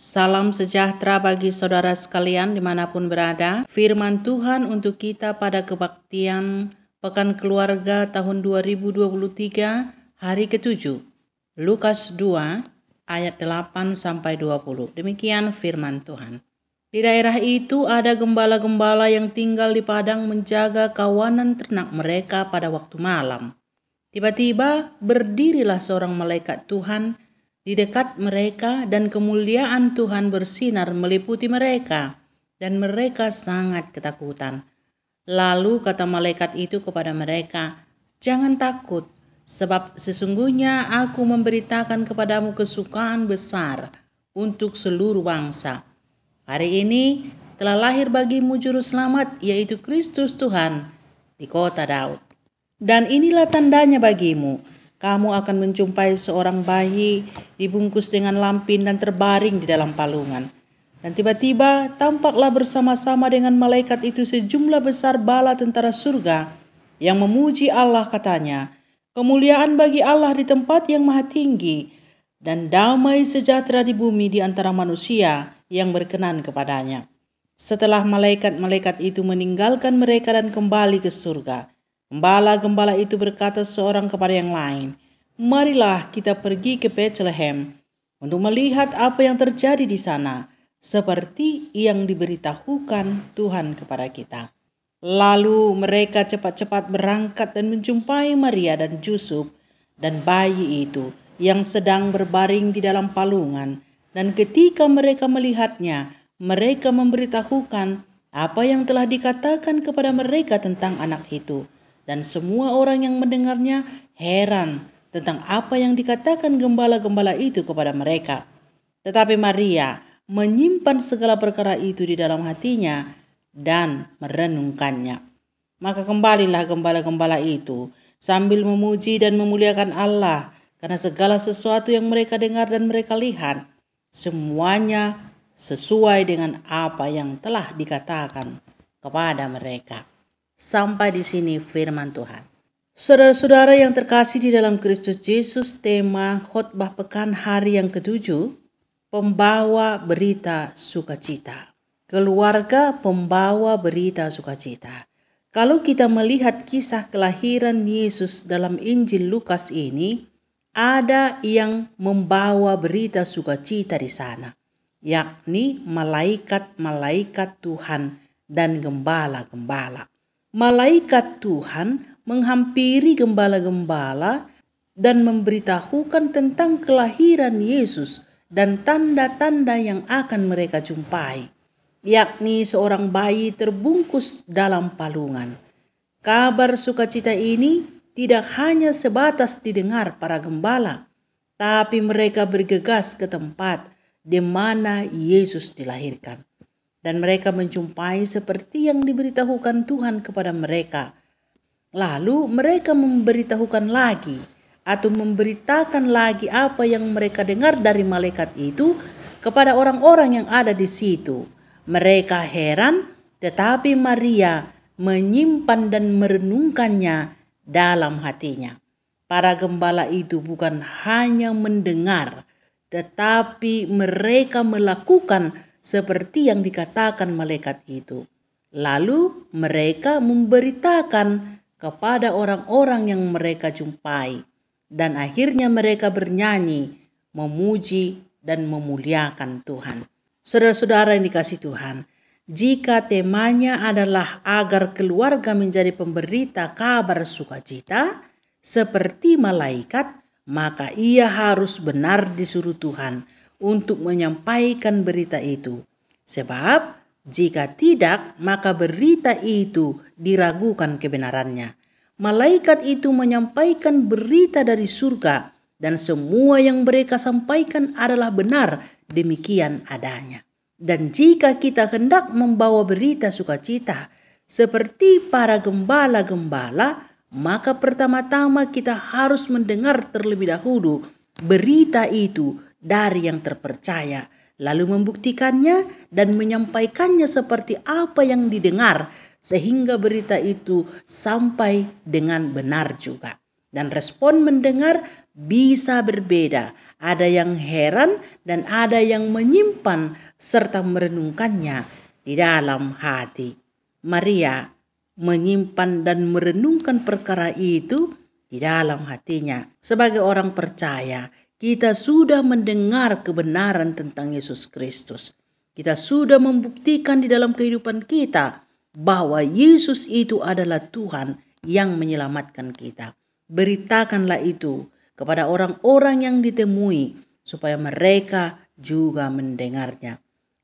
Salam sejahtera bagi saudara sekalian dimanapun berada. Firman Tuhan untuk kita pada kebaktian Pekan Keluarga tahun 2023 hari ke-7. Lukas 2 ayat 8-20. Demikian firman Tuhan. Di daerah itu ada gembala-gembala yang tinggal di padang menjaga kawanan ternak mereka pada waktu malam. Tiba-tiba berdirilah seorang malaikat Tuhan di dekat mereka dan kemuliaan Tuhan bersinar meliputi mereka dan mereka sangat ketakutan. Lalu kata malaikat itu kepada mereka, "Jangan takut, sebab sesungguhnya aku memberitakan kepadamu kesukaan besar untuk seluruh bangsa. Hari ini telah lahir bagimu juru selamat, yaitu Kristus Tuhan di kota Daud. Dan inilah tandanya bagimu, kamu akan menjumpai seorang bayi dibungkus dengan lampin dan terbaring di dalam palungan." Dan tiba-tiba tampaklah bersama-sama dengan malaikat itu sejumlah besar bala tentara surga yang memuji Allah, katanya, "Kemuliaan bagi Allah di tempat yang maha tinggi, dan damai sejahtera di bumi di antara manusia yang berkenan kepadanya." Setelah malaikat-malaikat itu meninggalkan mereka dan kembali ke surga, gembala-gembala itu berkata seorang kepada yang lain, "Marilah kita pergi ke Bethlehem untuk melihat apa yang terjadi di sana, seperti yang diberitahukan Tuhan kepada kita." Lalu mereka cepat-cepat berangkat dan menjumpai Maria dan Yusuf dan bayi itu yang sedang berbaring di dalam palungan. Dan ketika mereka melihatnya, mereka memberitahukan apa yang telah dikatakan kepada mereka tentang anak itu. Dan semua orang yang mendengarnya heran tentang apa yang dikatakan gembala-gembala itu kepada mereka. Tetapi Maria menyimpan segala perkara itu di dalam hatinya dan merenungkannya. Maka kembalilah gembala-gembala itu sambil memuji dan memuliakan Allah karena segala sesuatu yang mereka dengar dan mereka lihat, semuanya sesuai dengan apa yang telah dikatakan kepada mereka. Sampai di sini firman Tuhan. Saudara-saudara yang terkasih di dalam Kristus Yesus, tema khotbah pekan hari yang ke-7, pembawa berita sukacita. Keluarga pembawa berita sukacita. Kalau kita melihat kisah kelahiran Yesus dalam Injil Lukas ini, ada yang membawa berita sukacita di sana, yakni malaikat-malaikat Tuhan dan gembala-gembala. Malaikat Tuhan menghampiri gembala-gembala dan memberitahukan tentang kelahiran Yesus dan tanda-tanda yang akan mereka jumpai, yakni seorang bayi terbungkus dalam palungan. Kabar sukacita ini tidak hanya sebatas didengar para gembala, tapi mereka bergegas ke tempat di mana Yesus dilahirkan. Dan mereka menjumpai seperti yang diberitahukan Tuhan kepada mereka. Lalu mereka memberitahukan lagi atau memberitakan lagi apa yang mereka dengar dari malaikat itu kepada orang-orang yang ada di situ. Mereka heran, tetapi Maria menyimpan dan merenungkannya dalam hatinya. Para gembala itu bukan hanya mendengar, tetapi mereka melakukan seperti yang dikatakan malaikat itu. Lalu mereka memberitakan kepada orang-orang yang mereka jumpai. Dan akhirnya mereka bernyanyi, memuji dan memuliakan Tuhan. Saudara-saudara yang dikasihi Tuhan, jika temanya adalah agar keluarga menjadi pemberita kabar sukacita seperti malaikat, maka ia harus benar disuruh Tuhan untuk menyampaikan berita itu. Sebab jika tidak, maka berita itu diragukan kebenarannya. Malaikat itu menyampaikan berita dari surga dan semua yang mereka sampaikan adalah benar, demikian adanya. Dan jika kita hendak membawa berita sukacita seperti para gembala-gembala, maka pertama-tama kita harus mendengar terlebih dahulu berita itu dari yang terpercaya, lalu membuktikannya dan menyampaikannya seperti apa yang didengar, sehingga berita itu sampai dengan benar juga. Dan respon mendengar bisa berbeda. Ada yang heran dan ada yang menyimpan serta merenungkannya di dalam hati. Maria menyimpan dan merenungkan perkara itu di dalam hatinya. Sebagai orang percaya, kita sudah mendengar kebenaran tentang Yesus Kristus. Kita sudah membuktikan di dalam kehidupan kita bahwa Yesus itu adalah Tuhan yang menyelamatkan kita. Beritakanlah itu kepada orang-orang yang ditemui supaya mereka juga mendengarnya.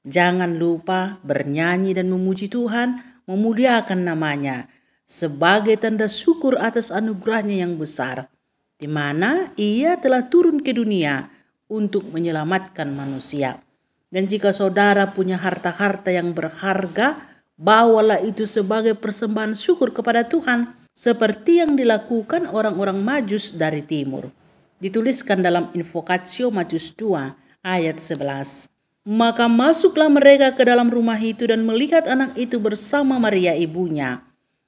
Jangan lupa bernyanyi dan memuji Tuhan, memuliakan namanya sebagai tanda syukur atas anugerahnya yang besar, di mana Ia telah turun ke dunia untuk menyelamatkan manusia. Dan jika saudara punya harta-harta yang berharga, bawalah itu sebagai persembahan syukur kepada Tuhan, seperti yang dilakukan orang-orang Majus dari timur. Dituliskan dalam Invokatio Matius 2 ayat 11. Maka masuklah mereka ke dalam rumah itu dan melihat anak itu bersama Maria ibunya,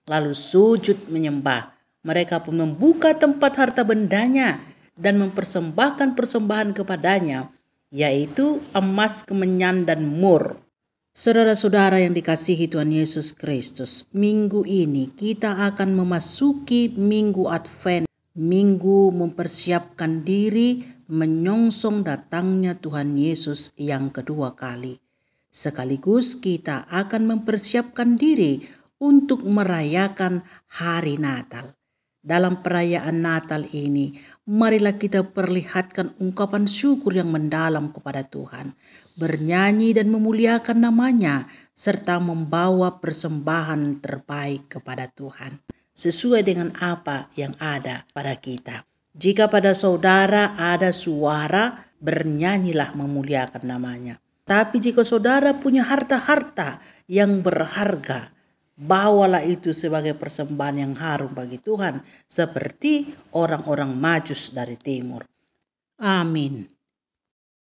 lalu sujud menyembah. Mereka pun membuka tempat harta bendanya dan mempersembahkan persembahan kepadanya, yaitu emas, kemenyan, dan mur. Saudara-saudara yang dikasihi Tuhan Yesus Kristus, minggu ini kita akan memasuki minggu Advent, minggu mempersiapkan diri menyongsong datangnya Tuhan Yesus yang kedua kali. Sekaligus kita akan mempersiapkan diri untuk merayakan hari Natal. Dalam perayaan Natal ini, marilah kita perlihatkan ungkapan syukur yang mendalam kepada Tuhan, bernyanyi dan memuliakan namanya, serta membawa persembahan terbaik kepada Tuhan, sesuai dengan apa yang ada pada kita. Jika pada saudara ada suara, bernyanyilah memuliakan namanya. Tapi jika saudara punya harta-harta yang berharga, bawalah itu sebagai persembahan yang harum bagi Tuhan, seperti orang-orang Majus dari timur. Amin.